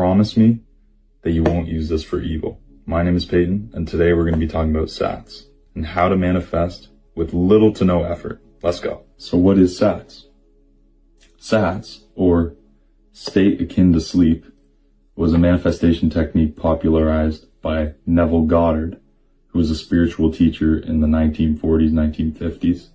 promise me that you won't use this for evil. My name is Peyton, and today we're going to be talking about SATs and how to manifest with little to no effort. Let's go. So what is SATs? SATs, or state akin to sleep, was a manifestation technique popularized by Neville Goddard, who was a spiritual teacher in the 1940s, 1950s.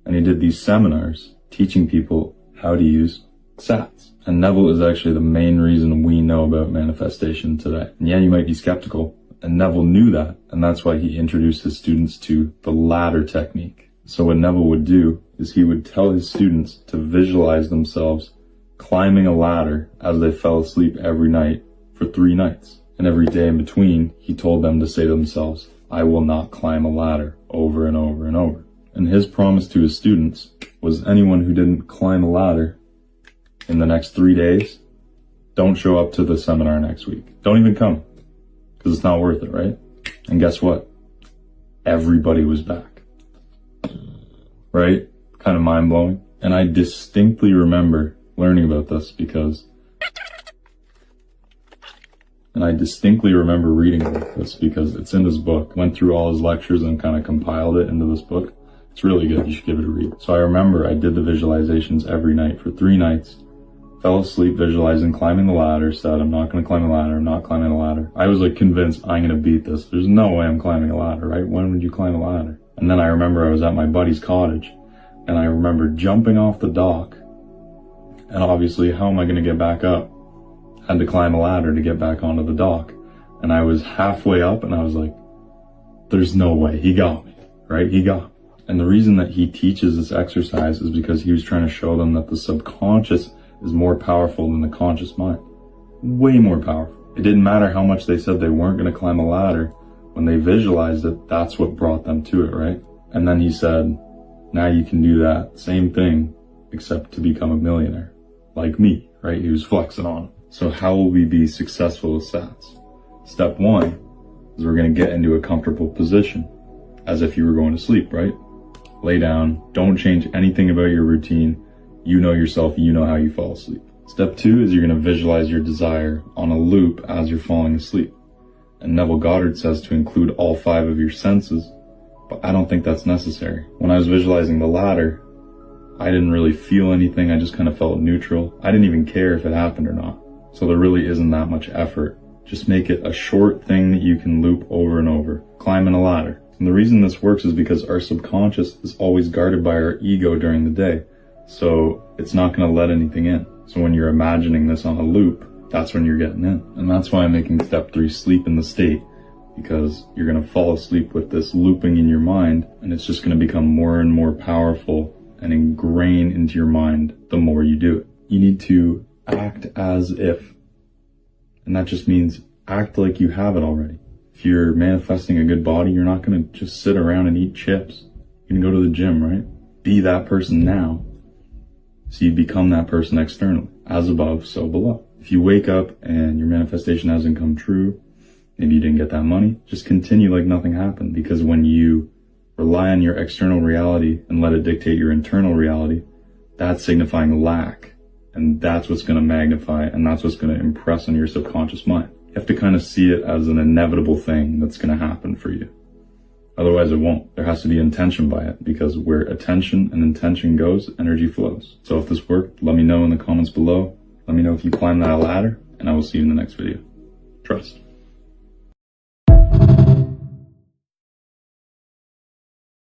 And he did these seminars teaching people how to use SATs. And Neville is actually the main reason we know about manifestation today. And yeah, you might be skeptical, and Neville knew that, and that's why he introduced his students to the ladder technique. So what Neville would do is he would tell his students to visualize themselves climbing a ladder as they fell asleep every night for 3 nights. And every day in between, he told them to say to themselves, I will not climb a ladder, over and over and over. And his promise to his students was anyone who didn't climb a ladder in the next 3 days, don't show up to the seminar next week. Don't even come, because it's not worth it, right? And guess what? Everybody was back. Right? Kind of mind-blowing. And I distinctly remember learning about this reading about this because it's in his book. Went through all his lectures and kind of compiled it into this book. It's really good. You should give it a read. So I remember I did the visualizations every night for 3 nights. Fell asleep visualizing climbing the ladder, said, I'm not going to climb a ladder, I'm not climbing a ladder. I was like convinced I'm going to beat this. There's no way I'm climbing a ladder, right? When would you climb a ladder? And then I remember I was at my buddy's cottage, and I remember jumping off the dock, and obviously how am I going to get back up? Had to climb a ladder to get back onto the dock. And I was halfway up, and I was like, there's no way. He got me, right? He got me. And the reason that he teaches this exercise is because he was trying to show them that the subconscious is more powerful than the conscious mind. Way more powerful. It didn't matter how much they said they weren't going to climb a ladder. When they visualized it, that's what brought them to it, right? And then he said, now you can do that same thing, except to become a millionaire. Like me, right? He was flexing on it. So how will we be successful with SATs? Step 1 is we're going to get into a comfortable position, as if you were going to sleep, right? Lay down. Don't change anything about your routine. You know yourself, you know how you fall asleep. Step 2 is you're going to visualize your desire on a loop as you're falling asleep. And Neville Goddard says to include all 5 of your senses, but I don't think that's necessary. When I was visualizing the ladder, I didn't really feel anything, I just kind of felt neutral. I didn't even care if it happened or not. So there really isn't that much effort. Just make it a short thing that you can loop over and over. Climbing a ladder. And the reason this works is because our subconscious is always guarded by our ego during the day. So it's not going to let anything in. So when you're imagining this on a loop, that's when you're getting in. And that's why I'm making step 3 sleep in the state, because you're going to fall asleep with this looping in your mind, and it's just going to become more and more powerful and ingrain into your mind the more you do it. You need to act as if, and that just means act like you have it already. If you're manifesting a good body, you're not going to just sit around and eat chips. You can go to the gym, right? Be that person now, so you become that person externally. As above, so below. If you wake up and your manifestation hasn't come true, maybe you didn't get that money, just continue like nothing happened, because when you rely on your external reality and let it dictate your internal reality, that's signifying lack. And that's what's going to magnify, and that's what's going to impress on your subconscious mind. You have to kind of see it as an inevitable thing that's going to happen for you. Otherwise it won't. There has to be intention by it, because where attention and intention goes, energy flows. So if this worked, let me know in the comments below. Let me know if you climb that ladder, and I will see you in the next video. Trust.